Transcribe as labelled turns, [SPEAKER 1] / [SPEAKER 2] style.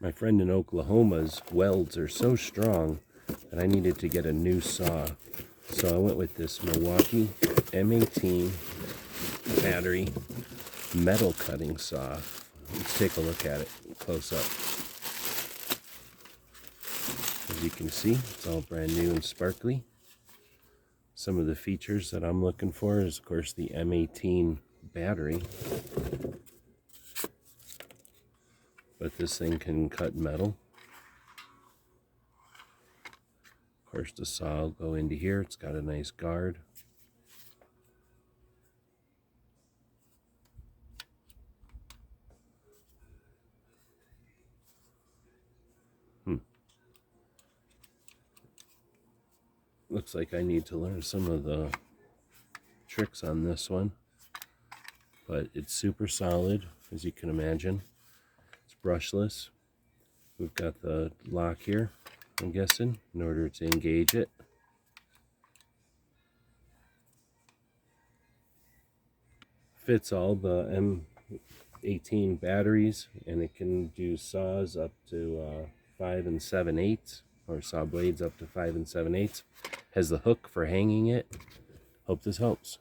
[SPEAKER 1] My friend in Oklahoma's welds are so strong that I needed to get a new saw. So I went with this Milwaukee M18 battery metal cutting saw. Let's take a look at it close up. As you can see, it's all brand new and sparkly. Some of the features that I'm looking for is, of course, the M18 battery. But this thing can cut metal. Of course, the saw will go into here. It's got a nice guard. Looks like I need to learn some of the tricks on this one. But it's super solid, as you can imagine. It's brushless. We've got the lock here, I'm guessing, in order to engage it. Fits all the M18 batteries, and it can do saws up to 5 7/8, or saw blades up to 5 7/8. Has the hook for hanging it. Hope this helps.